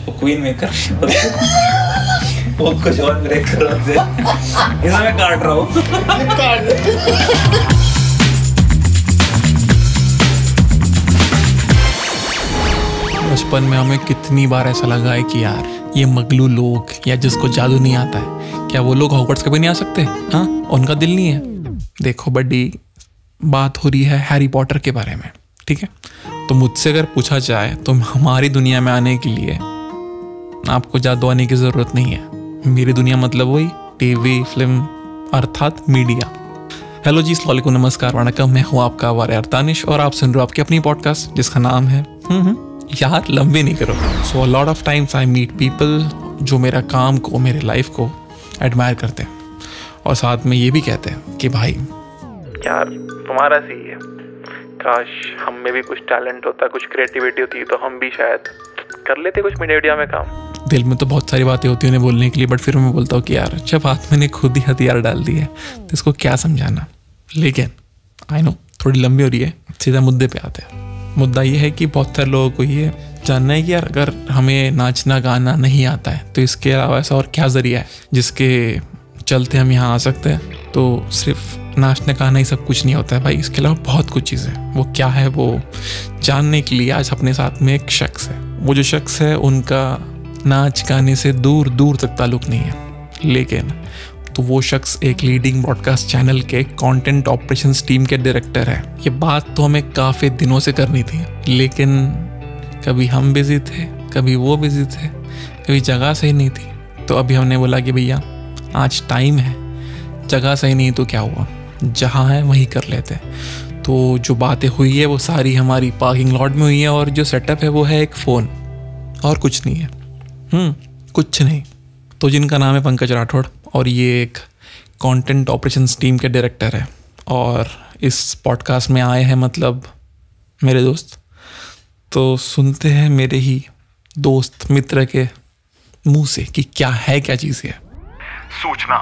वो queen maker वो कुछ और ब्रेक कर रहे थे, इसे मैं काट रहा हूँ। बचपन में हमें कितनी बार ऐसा लगा है कि यार ये मगलू लोग या जिसको जादू नहीं आता है, क्या वो लोग हॉगवर्ट्स कभी नहीं आ सकते? हाँ, उनका दिल नहीं है। देखो बड्डी, बात हो रही है हैरी पॉटर के बारे में, ठीक है? तो मुझसे अगर पूछा जाए तो हमारी दुनिया में आने के लिए आपको जादू आने की ज़रूरत नहीं है। मेरी दुनिया मतलब वही टीवी, फिल्म, अर्थात मीडिया। हेलो जी, अस्सलाम वालेकुम, नमस्कार, वणक्कम। मैं हूँ आपका वारियर दानिश और आप सुन रहे हो आपकी अपनी पॉडकास्ट जिसका नाम है यार लंबे नहीं करो। So lot of times I meet people जो मेरा काम को, मेरे लाइफ को एडमायर करते हैं और साथ में ये भी कहते हैं कि भाई यार तुम्हारा सही है, काश हम में भी कुछ टैलेंट होता, कुछ क्रिएटिविटी होती तो हम भी शायद कर लेते कुछ मीडिया में काम। दिल में तो बहुत सारी बातें होती हैं उन्हें बोलने के लिए, बट फिर मैं बोलता हूँ कि यार जब हाथ मैंने खुद ही हथियार डाल दिए तो इसको क्या समझाना। लेकिन आई नो थोड़ी लंबी हो रही है, सीधा मुद्दे पे आते हैं। मुद्दा ये है कि बहुत सारे लोगों को ये जानना है कि यार अगर हमें नाचना गाना नहीं आता है तो इसके अलावा ऐसा और क्या ज़रिया है जिसके चलते हम यहाँ आ सकते हैं। तो सिर्फ नाचना गाना ही सब कुछ नहीं होता है भाई, इसके अलावा बहुत कुछ चीज़ें। वो क्या है वो जानने के लिए आज अपने साथ में एक शख्स है। वो जो शख्स है उनका नाच गाने से दूर दूर तक ताल्लुक़ नहीं है, लेकिन तो वो शख्स एक लीडिंग ब्रॉडकास्ट चैनल के कंटेंट ऑपरेशंस टीम के डायरेक्टर है। ये बात तो हमें काफ़ी दिनों से करनी थी, लेकिन कभी हम बिजी थे, कभी वो बिजी थे, कभी जगह सही नहीं थी। तो अभी हमने बोला कि भैया आज टाइम है, जगह सही नहीं तो क्या हुआ, जहाँ है वहीं कर लेते। तो जो बातें हुई है वो सारी हमारी पार्किंग लॉट में हुई है और जो सेटअप है वो है एक फ़ोन और कुछ नहीं है। कुछ नहीं। तो जिनका नाम है पंकज राठौड़ और ये एक कंटेंट ऑपरेशंस टीम के डायरेक्टर है और इस पॉडकास्ट में आए हैं मतलब मेरे दोस्त। तो सुनते हैं मेरे ही दोस्त मित्र के मुंह से कि क्या है, क्या चीज़ है। सूचना,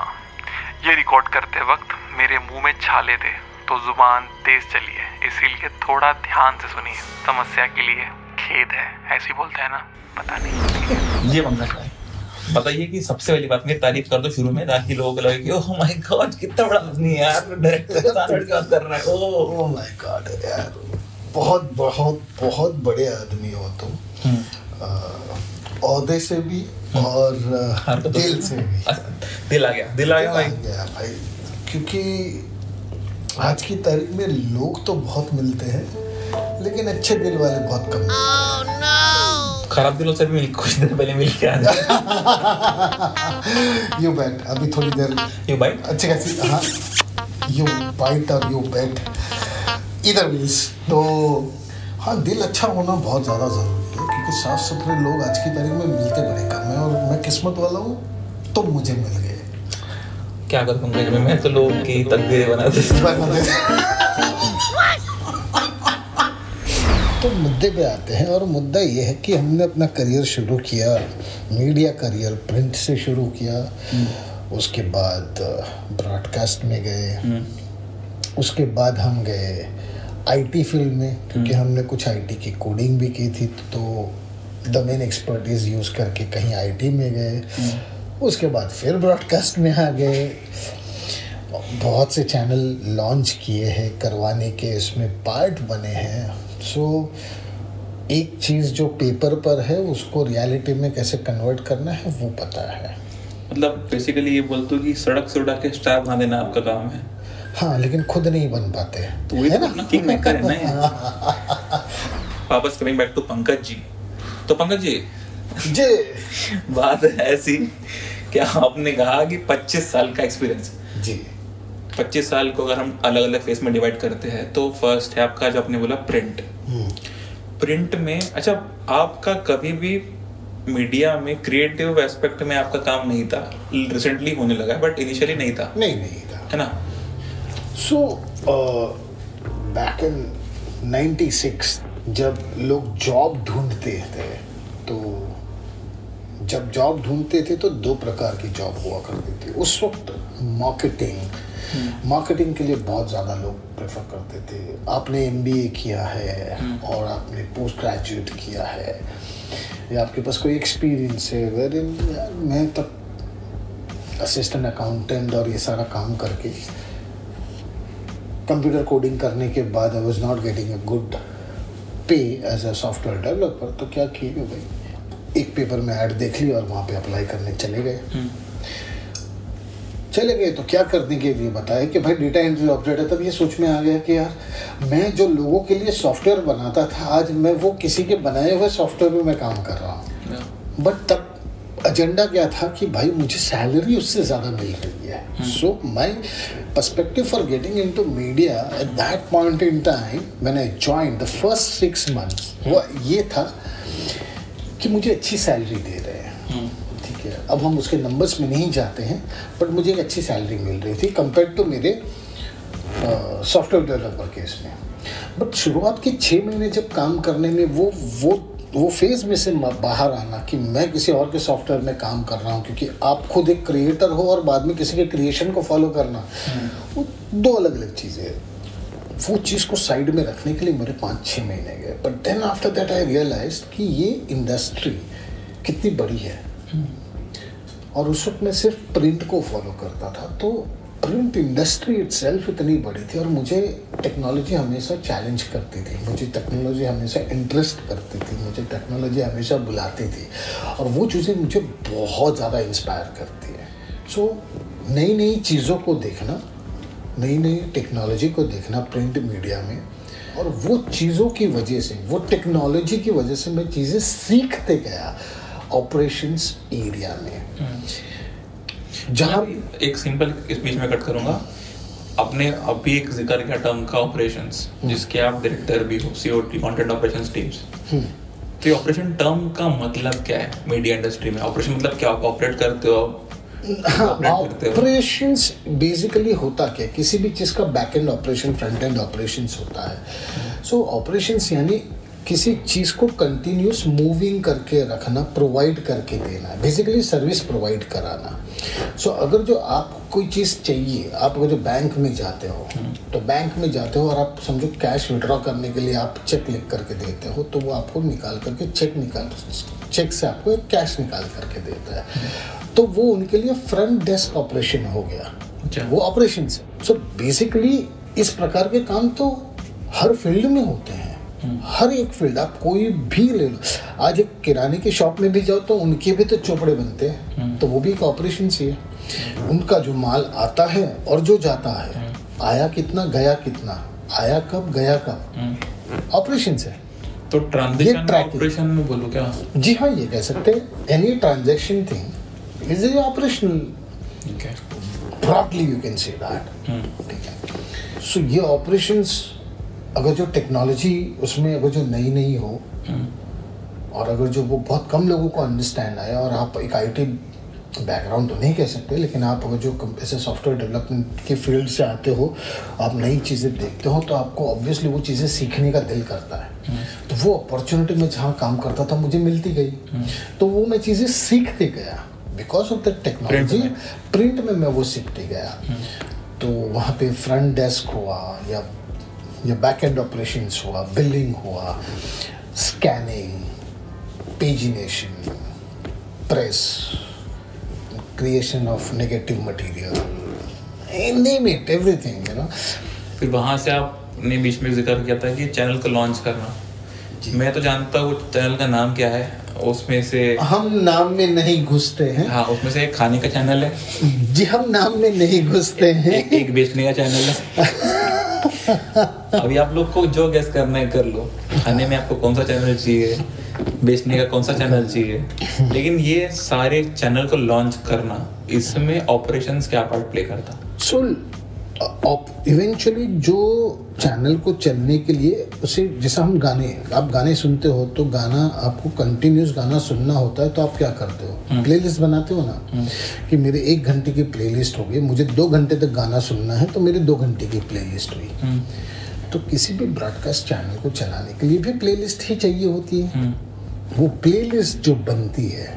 ये रिकॉर्ड करते वक्त मेरे मुंह में छाले थे तो जुबान तेज चली है, इसीलिए थोड़ा ध्यान से सुनिए। समस्या के लिए खेद है, ऐसे बोलते हैं ना, पता नहीं। ये पंकज भाई बताइए कि सबसे पहली बात मेरी तारीफ कर दो शुरू में, ताकि लोगों को लगे कि ओह माय गॉड कितना बड़ा आदमी है यार, डायरेक्टर के साथ की बात कर रहा है। ओह माय गॉड यार, बहुत बहुत बहुत बड़े आदमी हो तुम, औहदे से भी और दिल से भी। दिल आ गया भाई, क्योंकि आज की तारीख में लोग तो बहुत मिलते हैं लेकिन अच्छे दिल वाले बहुत कम मिलते हैं। खराब दिलों से भी कुछ देर पहले मिल के आ जाए। यू बैट, अभी थोड़ी देर यू बाइट अच्छी खासी, हाँ यू बाइट और यू बैट इधर भी। तो हाँ, दिल अच्छा होना बहुत ज़्यादा ज़रूरी है क्योंकि साफ सुथरे लोग आज की तारीख में मिलते बड़े कम हैं और मैं किस्मत वाला हूँ तो मुझे मिल गए। क्या करूँ पंकज में, मैं तो लोगों की तकदीरें बना देता। तो मुद्दे पे आते हैं और मुद्दा ये है कि हमने अपना करियर शुरू किया, मीडिया करियर प्रिंट से शुरू किया, उसके बाद ब्रॉडकास्ट में गए, उसके बाद हम गए आईटी फील्ड में क्योंकि हमने कुछ आईटी की कोडिंग भी की थी, तो डोमेन एक्सपर्टीज यूज़ करके कहीं आईटी में गए। उसके बाद फिर ब्रॉडकास्ट में आ गए, बहुत से चैनल लॉन्च किए हैं, करवाने के इसमें पार्ट बने हैं। सो एक चीज़ जो पेपर पर है उसको रियलिटी में कैसे कन्वर्ट करना है वो पता है। मतलब बेसिकली ये बोलते हो कि सड़क से उड़ा के स्टार बना देना आपका काम है। हाँ, लेकिन खुद नहीं बन पाते, तो वही है ना, किंग मेकर है ना। वापस coming back to Pankaj ji. तो पंकज जी बात है ऐसी कि आपने कहा कि 25 साल का एक्सपीरियंस जी। 25 साल को अगर हम अलग अलग फेस में डिवाइड करते हैं तो फर्स्ट है आपका जो आपने बोला प्रिंट में। अच्छा, आपका कभी भी मीडिया में क्रिएटिव एस्पेक्ट में आपका काम नहीं था, रिसेंटली होने लगा है बट इनिशियली नहीं था? नहीं था, है ना। सो बैक इन 96 जब लोग जॉब ढूंढते थे, तो जब जॉब ढूंढते थे तो दो प्रकार की जॉब हुआ करती थी उस वक्त। मार्केटिंग के लिए बहुत ज़्यादा लोग प्रेफर करते थे। आपने MBA किया है और आपने पोस्ट ग्रेजुएट किया है, या आपके पास कोई एक्सपीरियंस है, वेरी मैं तब असिस्टेंट अकाउंटेंट और ये सारा काम करके कंप्यूटर कोडिंग करने के बाद I was not getting a good पे एज अ सॉफ्टवेयर डेवलपर। तो क्या किया कि भाई एक पेपर में ऐड देख ली और वहाँ पे अप्लाई करने चले गए। तो क्या करने के लिए बताया कि भाई डेटा एंट्री ऑपरेटर। तब ये सोच में आ गया कि यार मैं जो लोगों के लिए सॉफ्टवेयर बनाता था, आज मैं वो किसी के बनाए हुए सॉफ्टवेयर में मैं काम कर रहा हूँ। बट तब एजेंडा क्या था कि भाई मुझे सैलरी उससे ज़्यादा मिल रही है। So my perspective for getting into media at that point in time when I joined the first 6 months वो ये था कि मुझे अच्छी सैलरी दे रहे हैं। ठीक है, अब हम उसके नंबर्स में नहीं जाते हैं, बट मुझे एक अच्छी सैलरी मिल रही थी कंपेयर टू मेरे सॉफ्टवेयर डेवलपर केस में। बट शुरुआत के 6 महीने जब काम करने में वो फेज में से बाहर आना कि मैं किसी और के सॉफ्टवेयर में काम कर रहा हूँ, क्योंकि आप खुद एक क्रिएटर हो और बाद में किसी के क्रिएशन को फॉलो करना, वो 2 अलग अलग चीज़ें हैं। वो चीज़ को साइड में रखने के लिए मेरे 5-6 महीने गए। But then after that I realised कि ये इंडस्ट्री कितनी बड़ी है। और उस वक्त मैं सिर्फ प्रिंट को फॉलो करता था, तो प्रिंट इंडस्ट्री इटसेल्फ इतनी बड़ी थी और मुझे टेक्नोलॉजी हमेशा चैलेंज करती थी, मुझे टेक्नोलॉजी हमेशा इंटरेस्ट करती थी, मुझे टेक्नोलॉजी हमेशा बुलाती थी और वो चीज़ें मुझे बहुत ज़्यादा इंस्पायर करती है। सो नई नई चीज़ों को देखना, नई नई टेक्नोलॉजी को देखना प्रिंट मीडिया में, और वो चीज़ों की वजह से, वो टेक्नोलॉजी की वजह से मैं चीज़ें सीखते गया ऑपरेशंस एरिया में। जहाँ एक सिंपल इस बीच में कट करूंगा, आपने अभी एक जिक्र किया टर्म का ऑपरेशंस, जिसके आप डायरेक्टर भी हो, सीओटी कंटेंट ऑपरेशंस टीम्स। तो ये ऑपरेशन टर्म का मतलब क्या है मीडिया इंडस्ट्री में? ऑपरेशन मतलब क्या, आप ऑपरेट करते हो? ऑपरेशंस बेसिकली होता क्या, किसी भी चीज़ का back and operation, front end operations होता है। सो ऑपरेशंस यानी किसी चीज़ को कंटिन्यूस मूविंग करके रखना, प्रोवाइड करके देना, बेसिकली सर्विस प्रोवाइड कराना। सो अगर जो आप कोई चीज़ चाहिए, आप अगर जो बैंक में जाते हो, तो बैंक में जाते हो और आप समझो कैश विड्रॉ करने के लिए आप चेक लिख करके देते हो, तो वो आपको निकाल करके चेक से आपको एक कैश निकाल करके देता है। तो वो उनके लिए फ्रंट डेस्क ऑपरेशन हो गया, वो ऑपरेशन से। सो बेसिकली इस प्रकार के काम तो हर फील्ड में होते हैं, हर एक फील्ड आप कोई भी ले लो। आज एक किराने की शॉप में भी जाओ तो उनके भी तो चोपड़े बनते हैं, तो वो भी एक ऑपरेशन ही है। उनका जो माल आता है और जो जाता है, आया कितना गया कितना, आया कब गया कब, ऑपरेशन है। तो ट्रांजैक्शन ऑपरेशन में बोलो क्या? जी हाँ, ये कह सकते हैं any transaction thing is a operational, broadly you can say that. ठीक है, सो ये ऑपरेशंस अगर जो टेक्नोलॉजी उसमें अगर जो नई हो और अगर जो वो बहुत कम लोगों को अंडरस्टैंड आया, और आप एक आईटी बैकग्राउंड तो नहीं कह सकते, लेकिन आप अगर जो ऐसे सॉफ्टवेयर डेवलपमेंट के फील्ड से आते हो, आप नई चीज़ें देखते हो, तो आपको ऑब्वियसली वो चीज़ें सीखने का दिल करता है। तो वो अपॉर्चुनिटी में जहाँ काम करता था मुझे मिलती गई, तो वो मैं चीज़ें सीखते गया because of the technology. Print में मैं वो सीखते गया। तो वहाँ पे फ्रंट डेस्क हुआ या बैक एंड ऑपरेशंस हुआ, बिलिंग हुआ, scanning, pagination, press, creation of negative material, name it, everything, you know. फिर वहाँ से आपने बीच में जिक्र किया था कि चैनल को लॉन्च करना। मैं तो जानता हूँ चैनल का नाम क्या है, उसमें से हम नाम में नहीं घुसते हैं। हाँ, उसमें से एक खाने का चैनल है। जी, हम नाम में नहीं घुसते हैं। एक बेचने का चैनल है। अभी आप लोग को जो गेस करना है कर लो, खाने में आपको कौन सा चैनल चाहिए, बेचने का कौन सा चैनल चाहिए। लेकिन ये सारे चैनल को लॉन्च करना, इसमें ऑपरेशंस क्या पार्ट प्ले करता? सो इवेंचुअली जो चैनल को चलने के लिए उसे, जैसा हम आप गाने सुनते हो, तो गाना आपको कंटिन्यूस गाना सुनना होता है, तो आप क्या करते हो, प्लेलिस्ट बनाते हो ना, कि मेरे 1 घंटे की प्लेलिस्ट हो गई, मुझे 2 घंटे तक गाना सुनना है, तो मेरे 2 घंटे की प्लेलिस्ट हुई। तो किसी भी ब्रॉडकास्ट चैनल को चलाने के लिए भी प्लेलिस्ट ही चाहिए होती है। वो प्लेलिस्ट जो बनती है,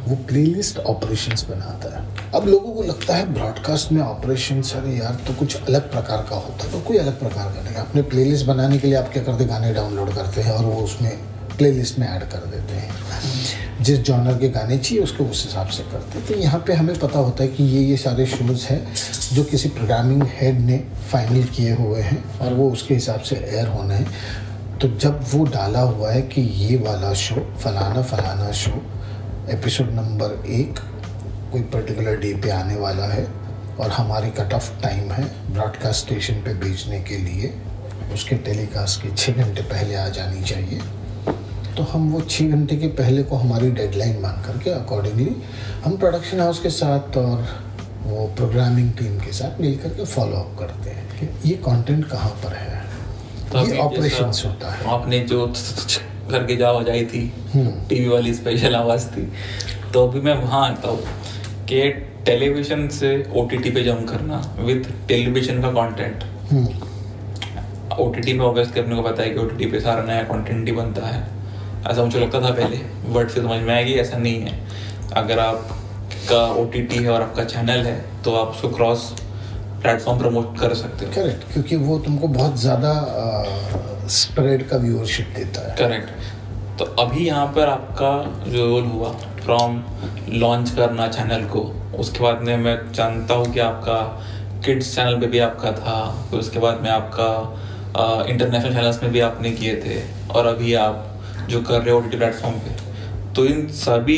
वो प्लेलिस्ट ऑपरेशंस बनाता है। अब लोगों को लगता है ब्रॉडकास्ट में ऑपरेशंस, अरे यार तो कुछ अलग प्रकार का होता है। तो कोई अलग प्रकार का नहीं। अपने प्लेलिस्ट बनाने के लिए आप क्या करते, गाने डाउनलोड करते हैं और वो उसमें प्लेलिस्ट में ऐड कर देते हैं। जिस जॉनर के गाने चाहिए उसको उस हिसाब से करते हैं। तो यहाँ पे हमें पता होता है कि ये सारे शोज़ हैं जो किसी प्रोग्रामिंग हेड ने फाइनल किए हुए हैं और वो उसके हिसाब से एयर होना है। तो जब वो डाला हुआ है कि ये वाला शो फलाना शो एपिसोड नंबर 1 कोई पर्टिकुलर डे पे आने वाला है और हमारी कट ऑफ टाइम है ब्रॉडकास्ट स्टेशन पे भेजने के लिए, उसके टेलीकास्ट के 6 घंटे पहले आ जानी चाहिए। तो हम वो 6 घंटे के पहले को हमारी डेडलाइन मान करके अकॉर्डिंगली हम प्रोडक्शन हाउस के साथ और वो प्रोग्रामिंग टीम के साथ मिल करके फॉलो अप करते हैं कि ये कंटेंट कहाँ पर है। तो ये ऑपरेशंस होता है। आपने जो करके जो आवाज आई थी टीवी वाली स्पेशल आवाज थी, तो अभी मैं वहाँ आता हूँ कि टेलीविजन से OTT पे जंप करना विद टेलीविजन का कंटेंट। OTT में ऑब्वियसली अपने को पता है कि OTT पे सारा नया कंटेंट ही बनता है, ऐसा मुझे लगता था पहले, वर्ड से समझ में आएगी ऐसा नहीं है। अगर आपका OTT है और आपका चैनल है तो आप उसको क्रॉस प्लेटफॉर्म प्रमोट कर सकते हो। करेक्ट, क्योंकि वो तुमको बहुत ज़्यादा स्प्रेड का व्यूअरशिप देता है। करेक्ट। तो अभी यहाँ पर आपका जो रोल हुआ फ्रॉम लॉन्च करना चैनल को, उसके बाद में मैं जानता हूँ कि आपका किड्स चैनल पे भी आपका था, फिर उसके बाद में आपका इंटरनेशनल चैनल्स में भी आपने किए थे और अभी आप जो कर रहे हो OTT प्लेटफॉर्म पे। तो इन सभी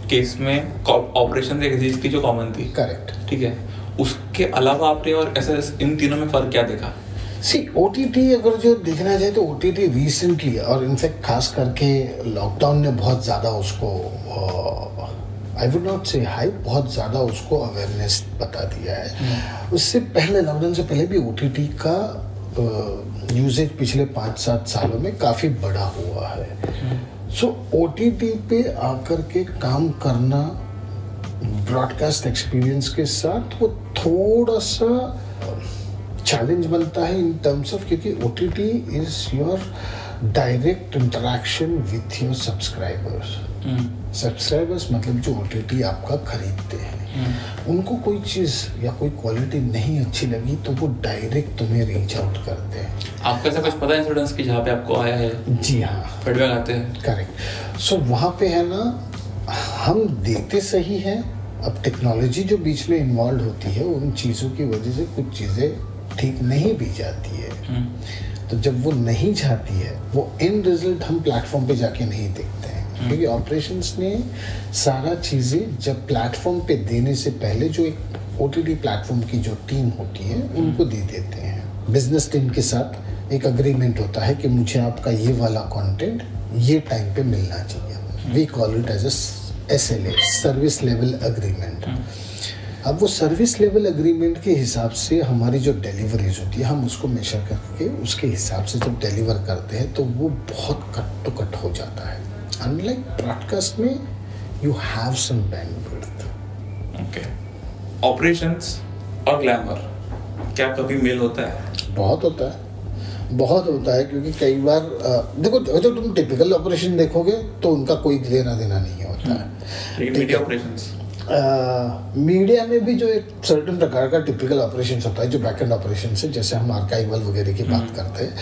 केस में ऑपरेशन एक चीज़ थी जो कॉमन थी। करेक्ट, ठीक है। उसके अलावा आपने और ऐसे इन तीनों में फ़र्क क्या देखा? OTT अगर जो देखना चाहे तो OTT रिसेंटली और इनफैक्ट खास करके लॉकडाउन ने बहुत ज़्यादा उसको आई वुड नॉट से हाइप, बहुत ज़्यादा उसको अवेयरनेस बता दिया है। उससे पहले, लॉकडाउन से पहले भी OTT का यूजेज पिछले 5-7 सालों में काफ़ी बड़ा हुआ है। सो OTT पे आकर के काम करना ब्रॉडकास्ट एक्सपीरियंस के साथ वो थोड़ा सा चैलेंज बनता है इन टर्म्स ऑफ, क्योंकि OTT is your direct interaction with your subscribers. Subscribers मतलब जो OTT आपका खरीदते हैं, उनको कोई चीज़ या कोई क्वालिटी नहीं अच्छी लगी तो वो डायरेक्ट तुम्हें रीच आउट करते हैं। आपको ऐसा कुछ पता है इंसिडेंस की जहाँ पे आपको आया है? जी हाँ, फीडबैक आते हैं। करेक्ट। सो वहाँ पे है ना, हम देखते सही हैं, अब टेक्नोलॉजी जो बीच में इन्वॉल्व होती है उन चीज़ों की वजह से कुछ चीज़ें ठीक नहीं भी जाती है। तो जब वो नहीं जाती है वो एंड रिजल्ट हम प्लेटफॉर्म पे जाके नहीं देखते हैं, क्योंकि ऑपरेशंस ने सारा चीज़ें जब प्लेटफॉर्म पे देने से पहले जो एक OTT प्लेटफॉर्म की जो टीम होती है उनको दे देते हैं। बिजनेस टीम के साथ एक अग्रीमेंट होता है कि मुझे आपका ये वाला कंटेंट ये टाइम पे मिलना चाहिए। We call it as SLA, service level agreement. अब वो सर्विस लेवल अग्रीमेंट के हिसाब से हमारी जो डिलीवरीज होती है हम उसको मेजर करके उसके हिसाब से जब डिलीवर करते हैं तो वो बहुत कट टू कट हो जाता है। अनलाइक ब्रॉडकास्ट में you have some bandwidth. Okay. Operations और ग्लैमर क्या कभी मेल होता है? बहुत होता है, बहुत होता है, क्योंकि कई बार देखो जब तुम टिपिकल ऑपरेशन देखोगे तो उनका कोई लेना देना नहीं होता है। मीडिया ऑपरेशंस, मीडिया में भी जो एक सर्टेन प्रकार का टिपिकल ऑपरेशन होता है जो बैकएंड ऑपरेशन है, जैसे हम आर्काइवल वगैरह की बात करते हैं,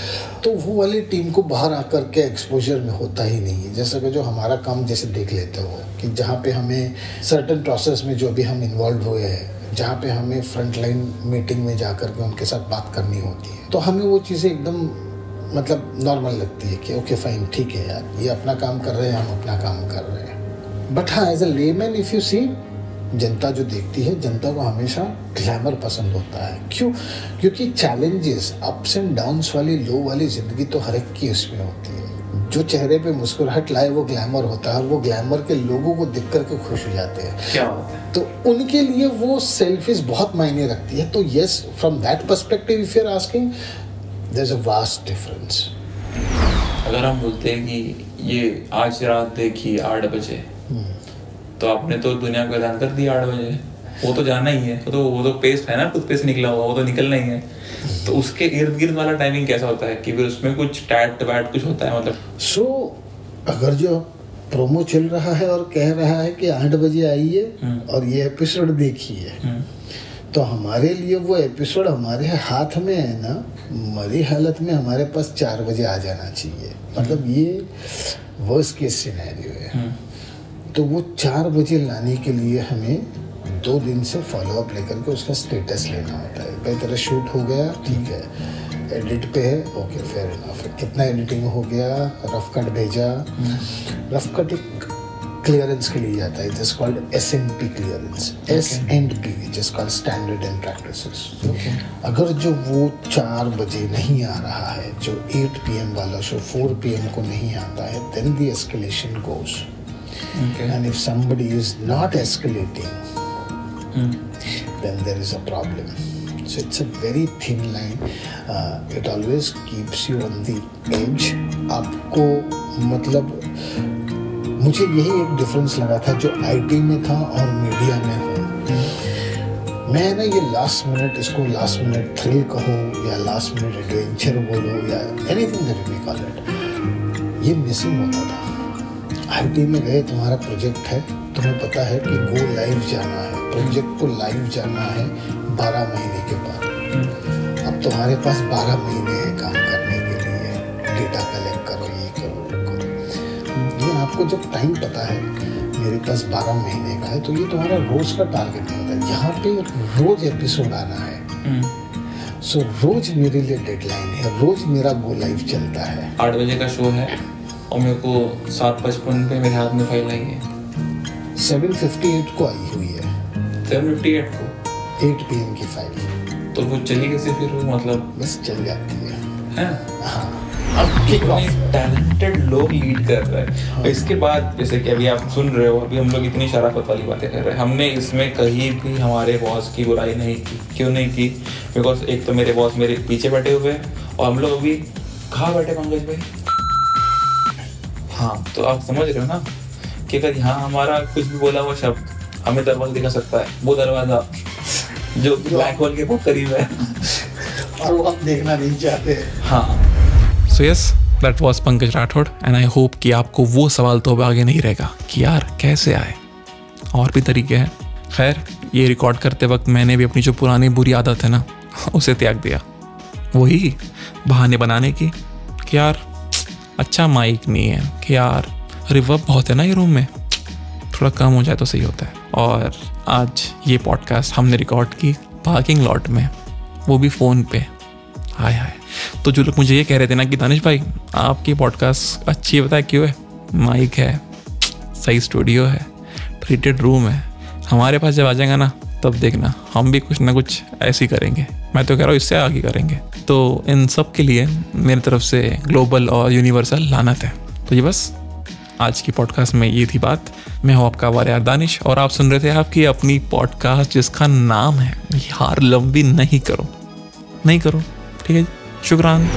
तो वो वाली टीम को बाहर आकर के एक्सपोजर में होता ही नहीं है। जैसे कि जो हमारा काम जैसे देख लेते हो कि जहाँ पे हमें सर्टेन प्रोसेस में जो भी हम इन्वॉल्व हुए हैं, जहाँ पे हमें फ्रंट लाइन मीटिंग में जाकर के उनके साथ बात करनी होती है, तो हमें वो चीज़ें एकदम मतलब नॉर्मल लगती है कि ओके फाइन, ठीक है यार, ये अपना काम कर रहे हैं, हम अपना काम कर रहे हैं। बट हाँ, as a layman if you see, जनता जो देखती है, जनता को हमेशा ग्लैमर पसंद होता है। क्यों? क्योंकि चैलेंजेस, अप्स एंड डाउन्स वाली, लो वाली जिंदगी तो हर एक की इसमें होती है। जो चेहरे पे मुस्कुराहट लाए वो ग्लैमर होता है, और वो ग्लैमर के लोगों को देख करके खुश हो जाते हैं। क्या होता है? तो उनके लिए वो सेल्फीज बहुत मायने रखती है। तो yes, from that perspective if you are asking, there is a vast difference. अगर हम बोलते हैं कि ये आज रात देखी 8 बजे, तो आपने तो दुनिया को ऐलान कर दिया 8 बजे, वो तो जाना ही है, वो तो पेस्ट है ना, टूथपेस्ट निकला हुआ, वो तो निकलना ही है। तो उसके इर्द गिर्द वाला टाइमिंग कैसा होता है कि फिर उसमें कुछ टैट वैट कुछ होता है? मतलब अगर जो प्रोमो चल रहा है और कह रहा है कि 8 बजे आइए और ये एपिसोड देखिए, तो हमारे लिए वो एपिसोड हमारे हाथ में है ना, मरी हालत में हमारे पास 4 बजे आ जाना चाहिए। मतलब ये वर्स्ट केस सिनेरियो है। तो वो 4 बजे लाने के लिए हमें 2 दिन से फॉलोअप लेकर के उसका स्टेटस लेना होता है। भाई तेरा शूट हो गया, ठीक है, एडिट पे है, ओके फेयर इनफ, कितना एडिटिंग हो गया, रफ कट भेजा। रफ कट एक क्लियरेंस के लिए जाता है, it is called SMP clearance, S&P which is called standard and practices. अगर जो वो 4 बजे नहीं आ रहा है, जो 8 PM वाला शो 4 PM को नहीं आता है, then the escalation goes. And if somebody is not escalating, then there is a problem. So it's a very thin line. It always keeps you on the edge. आपको मतलब मुझे यही एक डिफरेंस लगा था जो IT में था और मीडिया में हूँ। मैं ना ये लास्ट मिनट थ्रिल कहो या लास्ट मिनट एडवेंचर बोलो या anything that we call it, ये मिसिंग होता था। IT में गए, तुम्हारा प्रोजेक्ट है, तुम्हें पता है कि गो लाइव जाना है, प्रोजेक्ट को लाइव जाना है 12 महीने के बाद। अब तुम्हारे पास 12 महीने हैं काम करने के लिए, डेटा कलेक्ट करो, ये करो, वो करो। ये आपको जब टाइम पता है मेरे पास 12 महीने का है, तो ये तुम्हारा रोज का टारगेट नहीं होता। यहाँ पे रोज एपिसोड आना है, सो रोज मेरे लिए डेडलाइन है, रोज मेरा गो लाइव चलता है। 8 बजे का शो है और मेरे को 7:55 पे मेरे हाथ में फाइल आई है। 7:58 को आई हुई है, 7:58 को 8 PM की फाइल। तो वो चली कैसे फिर वो, मतलब बस चल जाती है। हाँ, अब कितने टैलेंटेड लोग लीड कर रहे हैं। और इसके बाद जैसे कि अभी आप सुन रहे हो, अभी हम लोग इतनी शराफत वाली बातें कर रहे हैं, हमने इसमें कहीं भी हमारे बॉस की बुराई नहीं की। क्यों नहीं की? बिकॉज एक तो मेरे बॉस मेरे पीछे बैठे हुए हैं और हम लोग अभी कहाँ बैठे पंकज भाई? हाँ, तो आप समझ रहे हो ना कि अगर यहाँ हमारा कुछ भी बोला हुआ शब्द हमें दरवाजा दिखा सकता है, वो दरवाजा जो ब्लैक होल के बहुत करीब है और वो हम देखना नहीं चाहते। हाँ। So yes, that was Pankaj Rathore and I hope कि आपको वो सवाल तो अब आगे नहीं रहेगा कि यार कैसे आए। और भी तरीके हैं। खैर, ये रिकॉर्ड करते वक्त मैंने भी अपनी जो पुरानी बुरी आदत है ना उसे त्याग दिया, वही बहाने बनाने की कि यार अच्छा माइक नहीं है, कि यार रिवर्ब बहुत है ना ये रूम में, थोड़ा कम हो जाए तो सही होता है। और आज ये पॉडकास्ट हमने रिकॉर्ड की पार्किंग लॉट में, वो भी फ़ोन पे। हाय हाय। तो जो लोग मुझे ये कह रहे थे ना कि दानिश भाई आपकी पॉडकास्ट अच्छी है, बताए क्यों है? माइक है, सही स्टूडियो है, ट्रीटेड रूम है। हमारे पास जब आ जाएगा ना तब देखना हम भी कुछ ना कुछ ऐसी करेंगे। मैं तो कह रहा हूँ इससे आगे करेंगे। तो इन सब के लिए मेरी तरफ से ग्लोबल और यूनिवर्सल लानत है। तो ये बस आज की पॉडकास्ट में ये थी बात। मैं हूँ आपका वारियार दानिश और आप सुन रहे थे आपकी अपनी पॉडकास्ट जिसका नाम है यार लंबी नहीं करो, ठीक है? शुक्रान।